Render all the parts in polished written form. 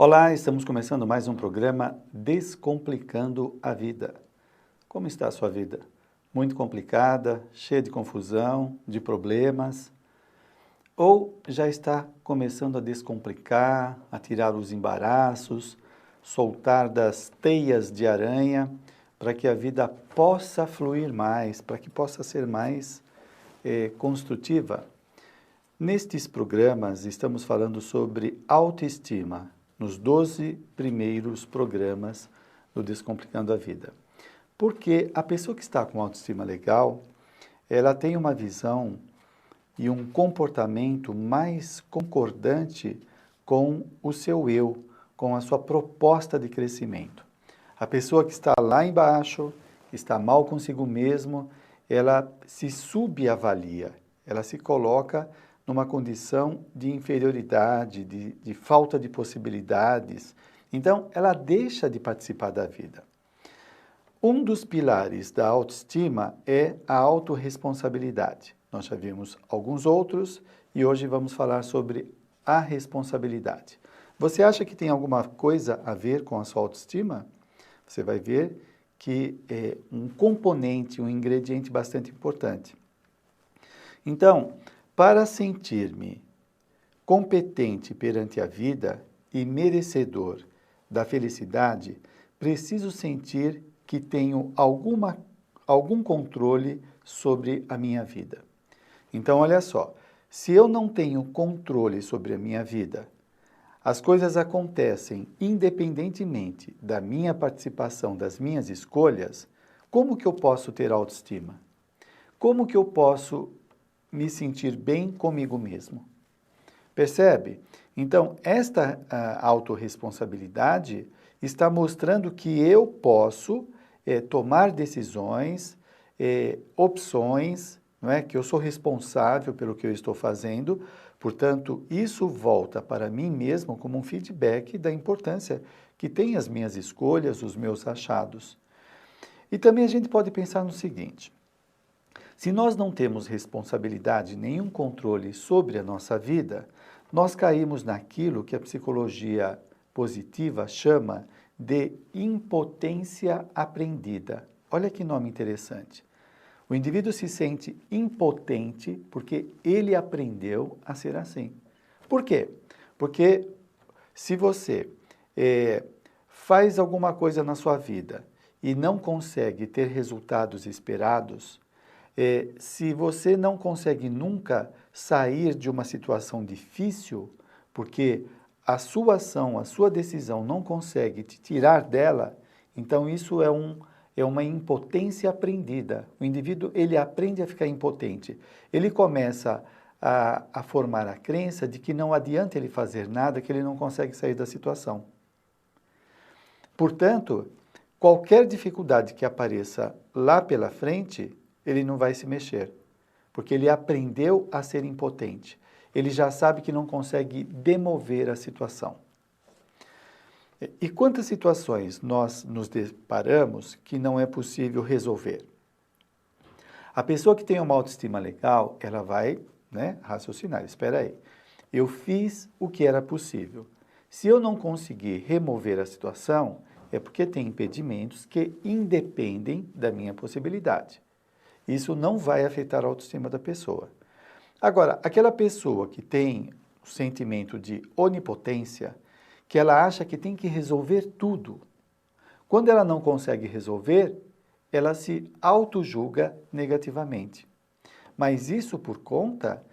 Olá, estamos começando mais um programa Descomplicando a Vida. Como está a sua vida? Muito complicada, cheia de confusão, de problemas? Ou já está começando a descomplicar, a tirar os embaraços, soltar das teias de aranha, para que a vida possa fluir mais, para que possa ser mais construtiva? Nestes programas, estamos falando sobre autoestima, nos 12 primeiros programas do Descomplicando a Vida. Porque a pessoa que está com autoestima legal, ela tem uma visão e um comportamento mais concordante com o seu eu, com a sua proposta de crescimento. A pessoa que está lá embaixo, que está mal consigo mesmo, ela se subavalia, ela se coloca numa condição de inferioridade, de falta de possibilidades. Então, ela deixa de participar da vida. Um dos pilares da autoestima é a autorresponsabilidade. Nós já vimos alguns outros e hoje vamos falar sobre a responsabilidade. Você acha que tem alguma coisa a ver com a sua autoestima? Você vai ver que é um componente, um ingrediente bastante importante. Então, para sentir-me competente perante a vida e merecedor da felicidade, preciso sentir que tenho algum controle sobre a minha vida. Então, olha só, se eu não tenho controle sobre a minha vida, as coisas acontecem independentemente da minha participação, das minhas escolhas, como que eu posso ter autoestima? Como que eu posso me sentir bem comigo mesmo? Percebe? Então, esta autorresponsabilidade está mostrando que eu posso tomar decisões, opções, não é? Que eu sou responsável pelo que eu estou fazendo, portanto, isso volta para mim mesmo como um feedback da importância que tem as minhas escolhas, os meus achados. E também a gente pode pensar no seguinte: se nós não temos responsabilidade, nenhum controle sobre a nossa vida, nós caímos naquilo que a psicologia positiva chama de impotência aprendida. Olha que nome interessante. O indivíduo se sente impotente porque ele aprendeu a ser assim. Por quê? Porque se você faz alguma coisa na sua vida e não consegue ter resultados esperados, se você não consegue nunca sair de uma situação difícil, porque a sua ação, a sua decisão não consegue te tirar dela, então isso é uma impotência aprendida. O indivíduo, ele aprende a ficar impotente. Ele começa a formar a crença de que não adianta ele fazer nada, que ele não consegue sair da situação. Portanto, qualquer dificuldade que apareça lá pela frente, ele não vai se mexer, porque ele aprendeu a ser impotente. Ele já sabe que não consegue demover a situação. E quantas situações nós nos deparamos que não é possível resolver? A pessoa que tem uma autoestima legal, ela vai, raciocinar. Espera aí, eu fiz o que era possível. Se eu não conseguir remover a situação, é porque tem impedimentos que independem da minha possibilidade. Isso não vai afetar a autoestima da pessoa. Agora, aquela pessoa que tem o sentimento de onipotência, que ela acha que tem que resolver tudo, quando ela não consegue resolver, ela se auto-julga negativamente. Mas isso por conta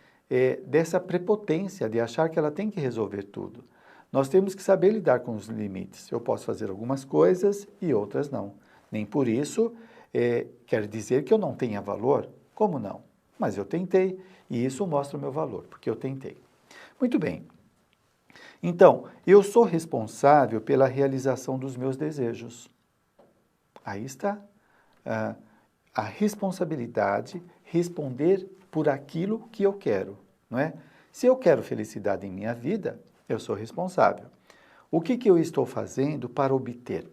dessa prepotência de achar que ela tem que resolver tudo. Nós temos que saber lidar com os limites. Eu posso fazer algumas coisas e outras não. Nem por isso quer dizer que eu não tenha valor. Como não? Mas eu tentei e isso mostra o meu valor, porque eu tentei. Muito bem. Então, eu sou responsável pela realização dos meus desejos. Aí está a responsabilidade, responder por aquilo que eu quero, não é? Se eu quero felicidade em minha vida, eu sou responsável. O que eu estou fazendo para obter?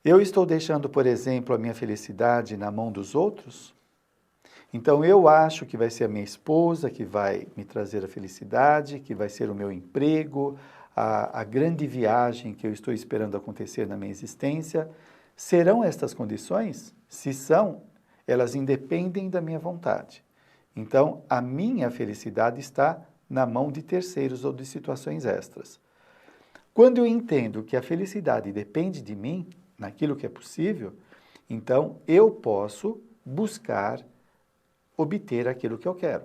Eu estou deixando, por exemplo, a minha felicidade na mão dos outros? Então, eu acho que vai ser a minha esposa que vai me trazer a felicidade, que vai ser o meu emprego, a grande viagem que eu estou esperando acontecer na minha existência. Serão estas condições? Se são, elas independem da minha vontade. Então, a minha felicidade está na mão de terceiros ou de situações extras. Quando eu entendo que a felicidade depende de mim, naquilo que é possível, então eu posso buscar obter aquilo que eu quero.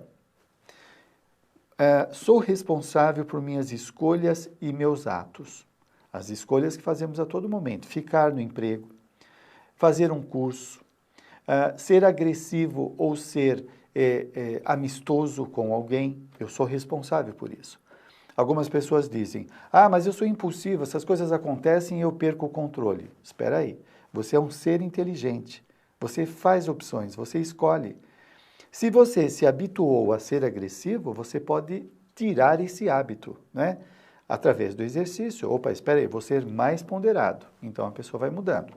Sou responsável por minhas escolhas e meus atos. As escolhas que fazemos a todo momento. Ficar no emprego, fazer um curso, ser agressivo ou ser amistoso com alguém. Eu sou responsável por isso. Algumas pessoas dizem, mas eu sou impulsivo, essas coisas acontecem e eu perco o controle. Espera aí, você é um ser inteligente, você faz opções, você escolhe. Se você se habituou a ser agressivo, você pode tirar esse hábito, né? Através do exercício. Opa, espera aí, vou ser mais ponderado. Então a pessoa vai mudando.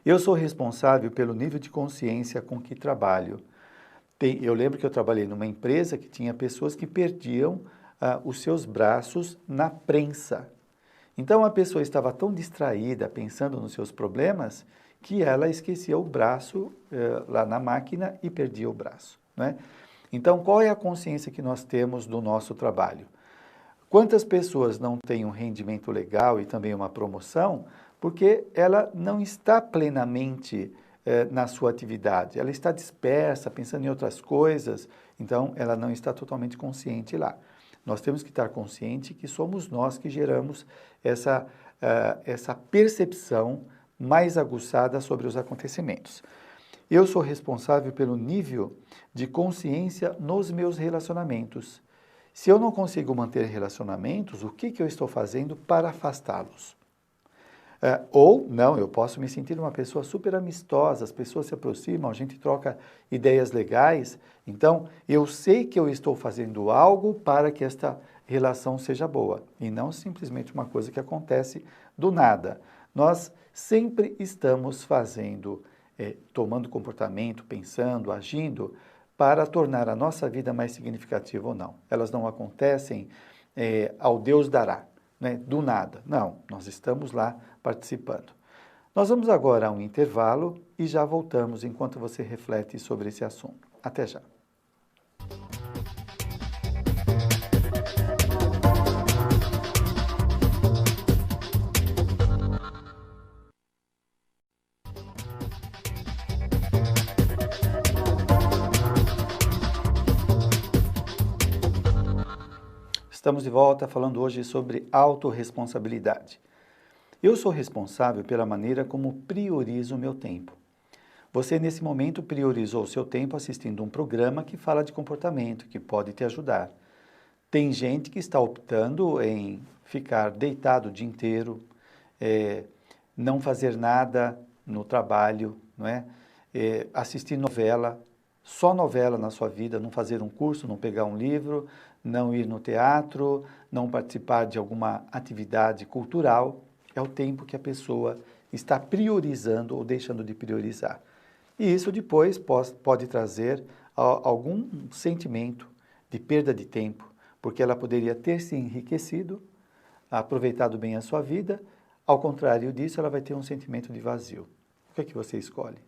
Eu sou responsável pelo nível de consciência com que trabalho. Eu lembro que eu trabalhei numa empresa que tinha pessoas que perdiam os seus braços na prensa. Então a pessoa estava tão distraída, pensando nos seus problemas, que ela esquecia o braço lá na máquina e perdia o braço, né? Então, qual é a consciência que nós temos do nosso trabalho? Quantas pessoas não têm um rendimento legal e também uma promoção porque ela não está plenamente na sua atividade, ela está dispersa, pensando em outras coisas, então ela não está totalmente consciente lá. Nós temos que estar consciente que somos nós que geramos essa percepção mais aguçada sobre os acontecimentos. Eu sou responsável pelo nível de consciência nos meus relacionamentos. Se eu não consigo manter relacionamentos, o que eu estou fazendo para afastá-los? Eu posso me sentir uma pessoa super amistosa, as pessoas se aproximam, a gente troca ideias legais, então eu sei que eu estou fazendo algo para que esta relação seja boa, e não simplesmente uma coisa que acontece do nada. Nós sempre estamos fazendo, tomando comportamento, pensando, agindo, para tornar a nossa vida mais significativa ou não. Elas não acontecem ao Deus dará, né, do nada. Não, nós estamos lá participando. Nós vamos agora a um intervalo e já voltamos enquanto você reflete sobre esse assunto. Até já. Estamos de volta falando hoje sobre autorresponsabilidade. Eu sou responsável pela maneira como priorizo o meu tempo. Você, nesse momento, priorizou o seu tempo assistindo um programa que fala de comportamento, que pode te ajudar. Tem gente que está optando em ficar deitado o dia inteiro, não fazer nada no trabalho, não é? Assistir novela, só novela na sua vida, não fazer um curso, não pegar um livro, não ir no teatro, não participar de alguma atividade cultural, é o tempo que a pessoa está priorizando ou deixando de priorizar. E isso depois pode trazer algum sentimento de perda de tempo, porque ela poderia ter se enriquecido, aproveitado bem a sua vida, ao contrário disso, ela vai ter um sentimento de vazio. O que é que você escolhe?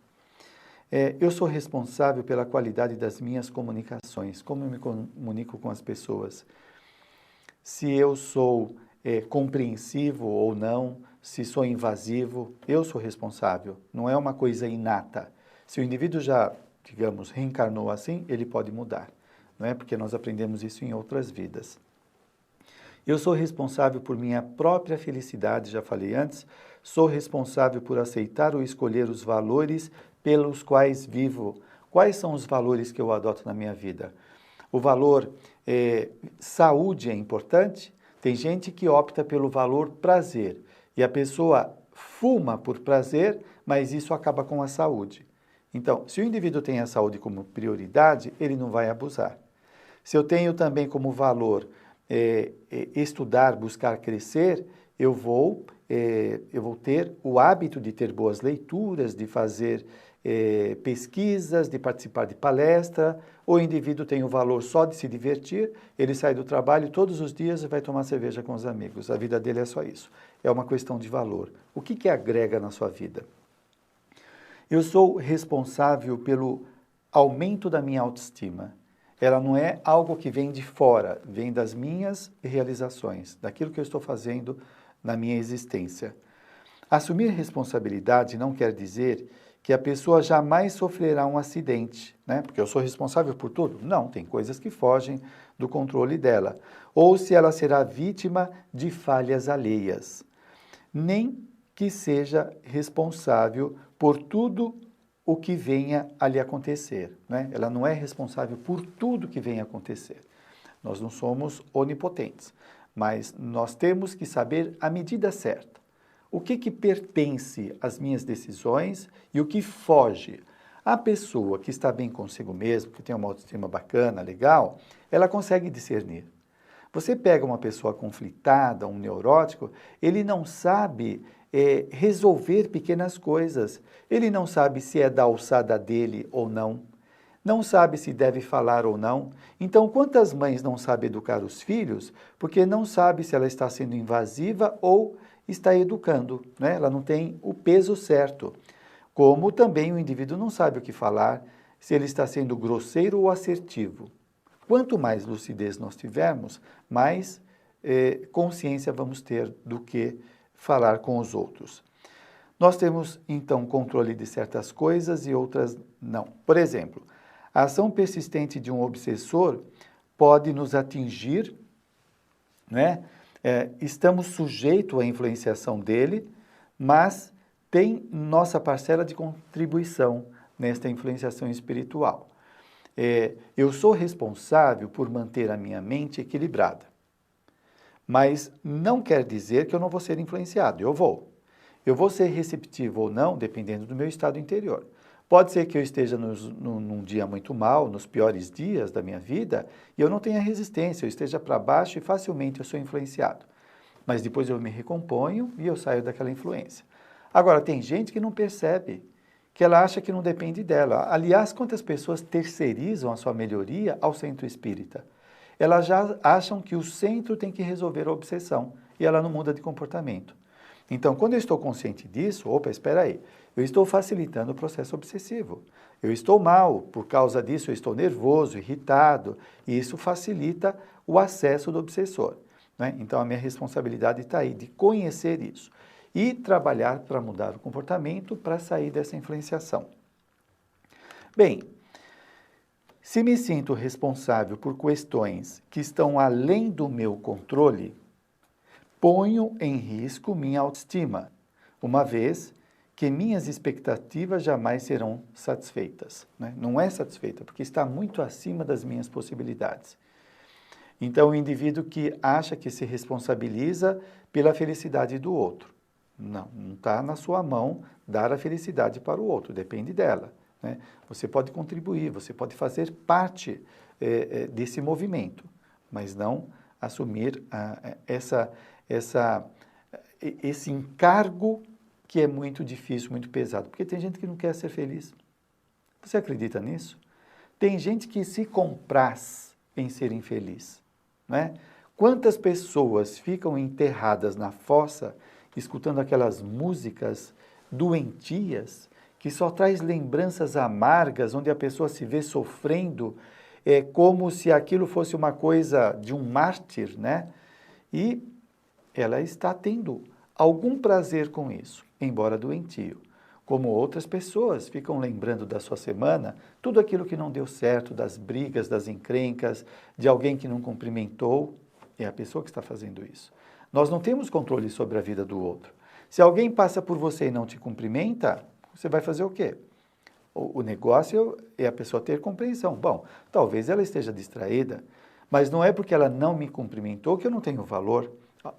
Eu sou responsável pela qualidade das minhas comunicações, como eu me comunico com as pessoas. Se eu sou compreensivo ou não, se sou invasivo, eu sou responsável. Não é uma coisa inata. Se o indivíduo já, digamos, reencarnou assim, ele pode mudar, não é? Porque nós aprendemos isso em outras vidas. Eu sou responsável por minha própria felicidade, já falei antes, sou responsável por aceitar ou escolher os valores pelos quais vivo. Quais são os valores que eu adoto na minha vida? O valor saúde é importante. Tem gente que opta pelo valor prazer e a pessoa fuma por prazer, mas isso acaba com a saúde. Então, se o indivíduo tem a saúde como prioridade, ele não vai abusar. Se eu tenho também como valor estudar, buscar crescer, eu vou ter o hábito de ter boas leituras, de fazer pesquisas, de participar de palestra. O indivíduo tem o valor só de se divertir, ele sai do trabalho todos os dias e vai tomar cerveja com os amigos. A vida dele é só isso. É uma questão de valor. O que agrega na sua vida? Eu sou responsável pelo aumento da minha autoestima. Ela não é algo que vem de fora, vem das minhas realizações, daquilo que eu estou fazendo na minha existência. Assumir responsabilidade não quer dizer que a pessoa jamais sofrerá um acidente, né? Porque eu sou responsável por tudo? Não, tem coisas que fogem do controle dela. Ou se ela será vítima de falhas alheias. Nem que seja responsável por tudo o que venha a lhe acontecer, né? Ela não é responsável por tudo que venha a acontecer. Nós não somos onipotentes, mas nós temos que saber a medida certa. O que pertence às minhas decisões e o que foge. A pessoa que está bem consigo mesmo, que tem uma autoestima bacana, legal, ela consegue discernir. Você pega uma pessoa conflitada, um neurótico, ele não sabe resolver pequenas coisas. Ele não sabe se é da alçada dele ou não. Não sabe se deve falar ou não. Então, quantas mães não sabem educar os filhos porque não sabe se ela está sendo invasiva ou está educando, né? Ela não tem o peso certo. Como também o indivíduo não sabe o que falar, se ele está sendo grosseiro ou assertivo. Quanto mais lucidez nós tivermos, mais consciência vamos ter do que falar com os outros. Nós temos, então, controle de certas coisas e outras não. Por exemplo, a ação persistente de um obsessor pode nos atingir, né? Estamos sujeitos à influenciação dele, mas tem nossa parcela de contribuição nesta influenciação espiritual. Eu sou responsável por manter a minha mente equilibrada, mas não quer dizer que eu não vou ser influenciado, eu vou. Eu vou ser receptivo ou não, dependendo do meu estado interior. Pode ser que eu esteja num dia muito mal, nos piores dias da minha vida, e eu não tenha resistência, eu esteja para baixo e facilmente eu sou influenciado. Mas depois eu me recomponho e eu saio daquela influência. Agora, tem gente que não percebe, que ela acha que não depende dela. Aliás, quantas pessoas terceirizam a sua melhoria ao centro espírita? Elas já acham que o centro tem que resolver a obsessão e ela não muda de comportamento. Então, quando eu estou consciente disso, espera aí, eu estou facilitando o processo obsessivo. Eu estou mal, por causa disso eu estou nervoso, irritado, e isso facilita o acesso do obsessor, né? Então, a minha responsabilidade está aí, de conhecer isso e trabalhar para mudar o comportamento, para sair dessa influenciação. Bem, se me sinto responsável por questões que estão além do meu controle, ponho em risco minha autoestima, uma vez que minhas expectativas jamais serão satisfeitas, né? Não é satisfeita, porque está muito acima das minhas possibilidades. Então, o indivíduo que acha que se responsabiliza pela felicidade do outro. Não está na sua mão dar a felicidade para o outro, depende dela, né? Você pode contribuir, você pode fazer parte desse movimento, mas não assumir esse encargo que é muito difícil, muito pesado, porque tem gente que não quer ser feliz. Você acredita nisso? Tem gente que se compraz em ser infeliz, né? Quantas pessoas ficam enterradas na fossa escutando aquelas músicas doentias que só traz lembranças amargas, onde a pessoa se vê sofrendo, como se aquilo fosse uma coisa de um mártir, né? E ela está tendo algum prazer com isso, embora doentio. Como outras pessoas ficam lembrando da sua semana, tudo aquilo que não deu certo, das brigas, das encrencas, de alguém que não cumprimentou, é a pessoa que está fazendo isso. Nós não temos controle sobre a vida do outro. Se alguém passa por você e não te cumprimenta, você vai fazer o quê? O negócio é a pessoa ter compreensão. Bom, talvez ela esteja distraída, mas não é porque ela não me cumprimentou que eu não tenho valor.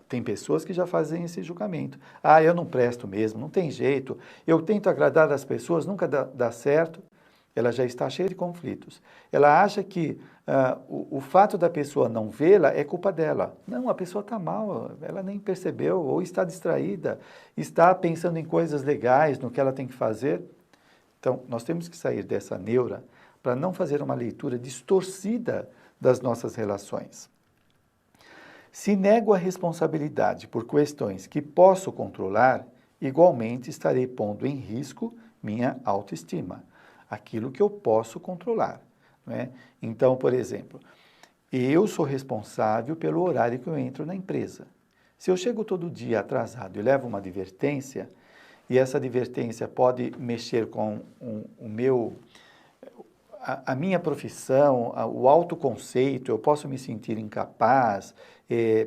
Tem pessoas que já fazem esse julgamento. Eu não presto mesmo, não tem jeito. Eu tento agradar as pessoas, nunca dá certo. Ela já está cheia de conflitos. Ela acha que o fato da pessoa não vê-la é culpa dela. Não, a pessoa está mal, ela nem percebeu, ou está distraída, está pensando em coisas legais, no que ela tem que fazer. Então, nós temos que sair dessa neura para não fazer uma leitura distorcida das nossas relações. Se nego a responsabilidade por questões que posso controlar, igualmente estarei pondo em risco minha autoestima, aquilo que eu posso controlar, não é? Então, por exemplo, eu sou responsável pelo horário que eu entro na empresa. Se eu chego todo dia atrasado e levo uma advertência, e essa advertência pode mexer com a minha profissão, o autoconceito, eu posso me sentir incapaz,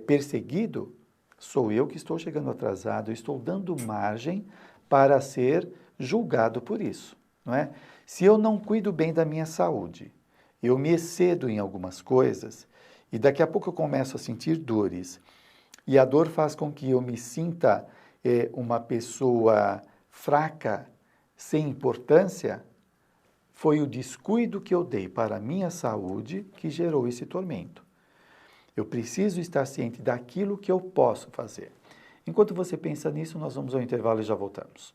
perseguido, sou eu que estou chegando atrasado, eu estou dando margem para ser julgado por isso, não é? Se eu não cuido bem da minha saúde, eu me excedo em algumas coisas e daqui a pouco eu começo a sentir dores e a dor faz com que eu me sinta uma pessoa fraca, sem importância, foi o descuido que eu dei para a minha saúde que gerou esse tormento. Eu preciso estar ciente daquilo que eu posso fazer. Enquanto você pensa nisso, nós vamos ao intervalo e já voltamos.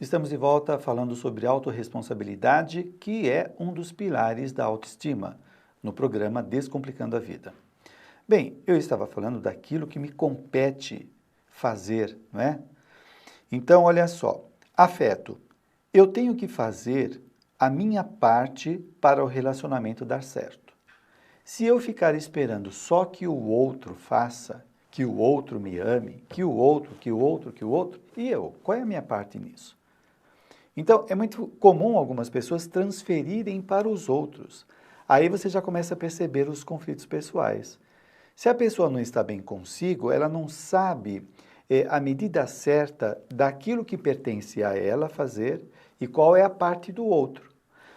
Estamos de volta falando sobre autorresponsabilidade, que é um dos pilares da autoestima, no programa Descomplicando a Vida. Bem, eu estava falando daquilo que me compete fazer, não é? Então, olha só, afeto. Eu tenho que fazer a minha parte para o relacionamento dar certo. Se eu ficar esperando só que o outro faça, que o outro me ame, que o outro, e eu? Qual é a minha parte nisso? Então, é muito comum algumas pessoas transferirem para os outros. Aí você já começa a perceber os conflitos pessoais. Se a pessoa não está bem consigo, ela não sabe a medida certa daquilo que pertence a ela fazer e qual é a parte do outro.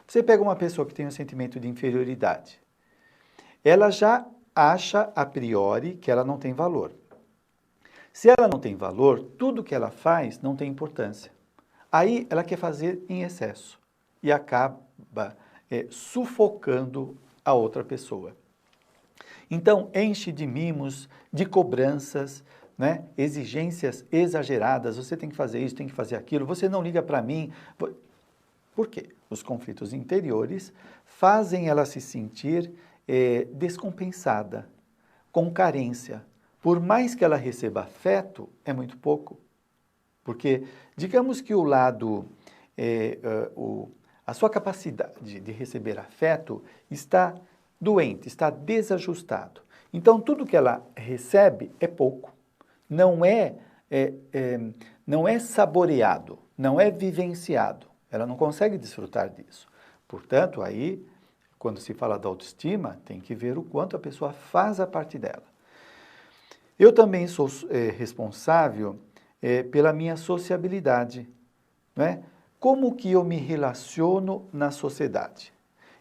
Você pega uma pessoa que tem um sentimento de inferioridade. Ela já acha a priori que ela não tem valor. Se ela não tem valor, tudo que ela faz não tem importância. Aí ela quer fazer em excesso e acaba sufocando a outra pessoa. Então, enche de mimos, de cobranças, né? Exigências exageradas, você tem que fazer isso, tem que fazer aquilo, você não liga para mim. Por quê? Os conflitos interiores fazem ela se sentir descompensada, com carência. Por mais que ela receba afeto, é muito pouco. Porque, digamos que o lado, a sua capacidade de receber afeto está doente, está desajustado. Então, tudo que ela recebe é pouco. Não é saboreado, não é vivenciado. Ela não consegue desfrutar disso. Portanto, aí, quando se fala da autoestima, tem que ver o quanto a pessoa faz a parte dela. Eu também sou responsável pela minha sociabilidade, não é? Como que eu me relaciono na sociedade?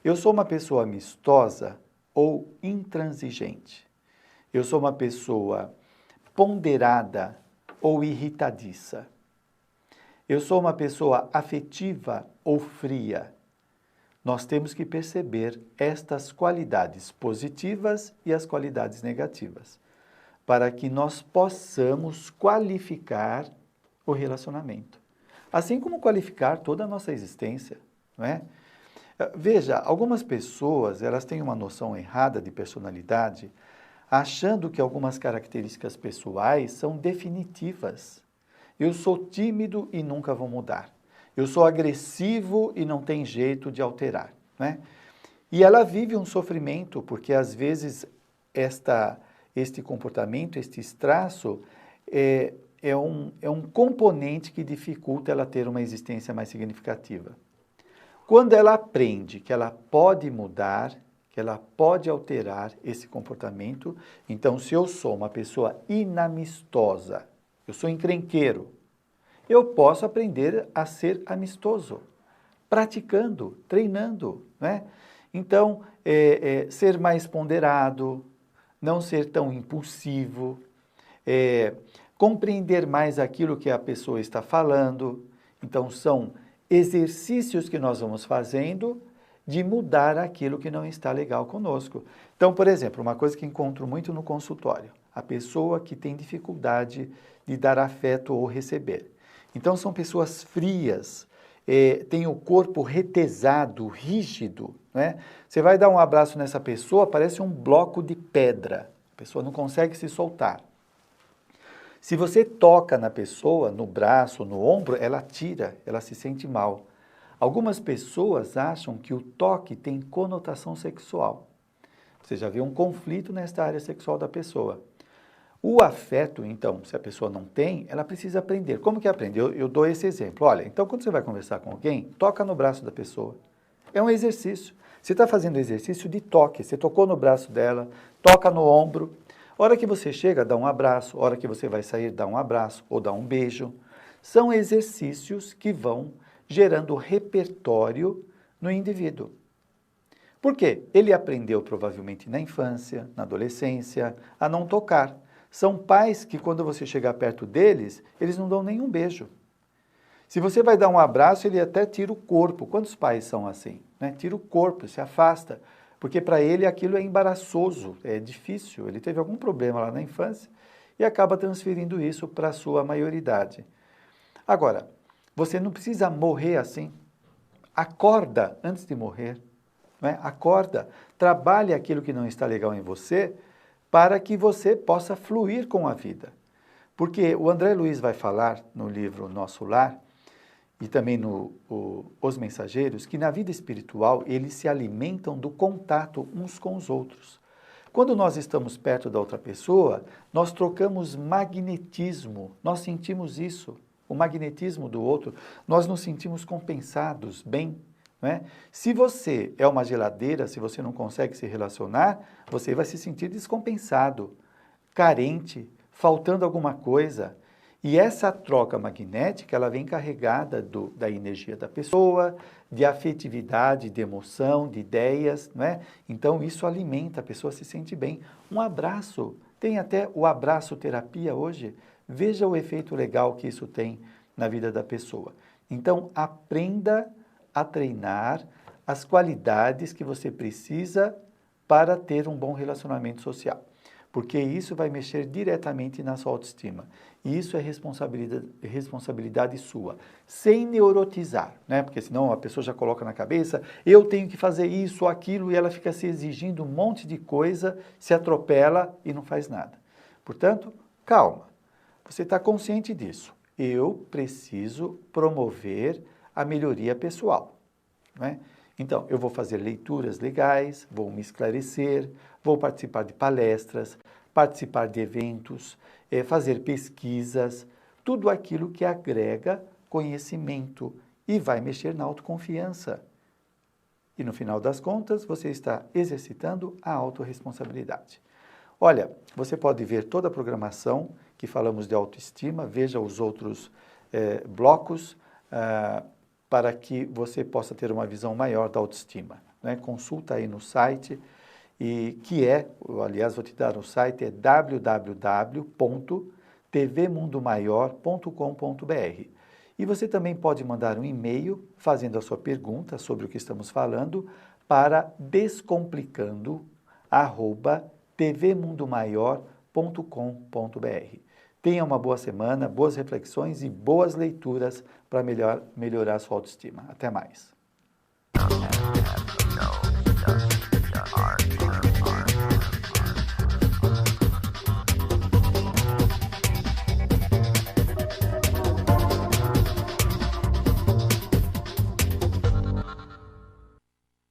Eu sou uma pessoa amistosa ou intransigente? Eu sou uma pessoa ponderada ou irritadiça? Eu sou uma pessoa afetiva ou fria? Nós temos que perceber estas qualidades positivas e as qualidades negativas, para que nós possamos qualificar o relacionamento. Assim como qualificar toda a nossa existência, não é? Veja, algumas pessoas, elas têm uma noção errada de personalidade, achando que algumas características pessoais são definitivas. Eu sou tímido e nunca vou mudar. Eu sou agressivo e não tem jeito de alterar, não é? E ela vive um sofrimento, porque às vezes este comportamento, este traço, é um componente que dificulta ela ter uma existência mais significativa. Quando ela aprende que ela pode mudar, que ela pode alterar esse comportamento, então se eu sou uma pessoa inamistosa, eu sou encrenqueiro, eu posso aprender a ser amistoso, praticando, treinando, né? Então, ser mais ponderado, não ser tão impulsivo, compreender mais aquilo que a pessoa está falando. Então, são exercícios que nós vamos fazendo de mudar aquilo que não está legal conosco. Então, por exemplo, uma coisa que encontro muito no consultório, a pessoa que tem dificuldade de dar afeto ou receber. Então, são pessoas frias, têm o corpo retesado, rígido, né? Você vai dar um abraço nessa pessoa, parece um bloco de pedra. A pessoa não consegue se soltar. Se você toca na pessoa, no braço, no ombro, ela tira, ela se sente mal. Algumas pessoas acham que o toque tem conotação sexual. Você já viu um conflito nesta área sexual da pessoa. O afeto, então, se a pessoa não tem, ela precisa aprender. Como que aprende? Eu dou esse exemplo. Olha, então quando você vai conversar com alguém, toca no braço da pessoa. É um exercício. Você está fazendo exercício de toque. Você tocou no braço dela, toca no ombro. Hora que você chega, dá um abraço. Hora que você vai sair, dá um abraço ou dá um beijo. São exercícios que vão gerando repertório no indivíduo. Por quê? Ele aprendeu provavelmente na infância, na adolescência, a não tocar. São pais que quando você chegar perto deles, eles não dão nenhum beijo. Se você vai dar um abraço, ele até tira o corpo. Quantos pais são assim? Né? Tira o corpo, se afasta. Porque para ele aquilo é embaraçoso, é difícil. Ele teve algum problema lá na infância e acaba transferindo isso para a sua maioridade. Agora, você não precisa morrer assim. Acorda antes de morrer. Né? Acorda, trabalhe aquilo que não está legal em você para que você possa fluir com a vida. Porque o André Luiz vai falar no livro Nosso Lar e também no Os Mensageiros que na vida espiritual eles se alimentam do contato uns com os outros. Quando nós estamos perto da outra pessoa, nós trocamos magnetismo, nós sentimos isso, o magnetismo do outro, nós nos sentimos compensados, bem. Né? Se você é uma geladeira, se você não consegue se relacionar, você vai se sentir descompensado, carente, faltando alguma coisa. E essa troca magnética, ela vem carregada da energia da pessoa, de afetividade, de emoção, de ideias, não é? Então isso alimenta, a pessoa se sente bem. Um abraço, tem até o abraço terapia hoje, veja o efeito legal que isso tem na vida da pessoa. Então aprenda a treinar as qualidades que você precisa para ter um bom relacionamento social. Porque isso vai mexer diretamente na sua autoestima. E isso é responsabilidade sua, sem neurotizar, né? Porque senão a pessoa já coloca na cabeça, eu tenho que fazer isso ou aquilo, e ela fica se exigindo um monte de coisa, se atropela e não faz nada. Portanto, calma, você está consciente disso. Eu preciso promover a melhoria pessoal, né? Então, eu vou fazer leituras legais, vou me esclarecer, vou participar de palestras, participar de eventos, fazer pesquisas, tudo aquilo que agrega conhecimento e vai mexer na autoconfiança. E no final das contas, você está exercitando a autorresponsabilidade. Olha, você pode ver toda a programação que falamos de autoestima, veja os outros blocos, para que você possa ter uma visão maior da autoestima, né? Consulta aí no site, aliás, vou te dar o site, é www.tvmundomaior.com.br. E você também pode mandar um e-mail fazendo a sua pergunta sobre o que estamos falando para descomplicando@tvmundomaior.com.br. Tenha uma boa semana, boas reflexões e boas leituras para melhorar a sua autoestima. Até mais.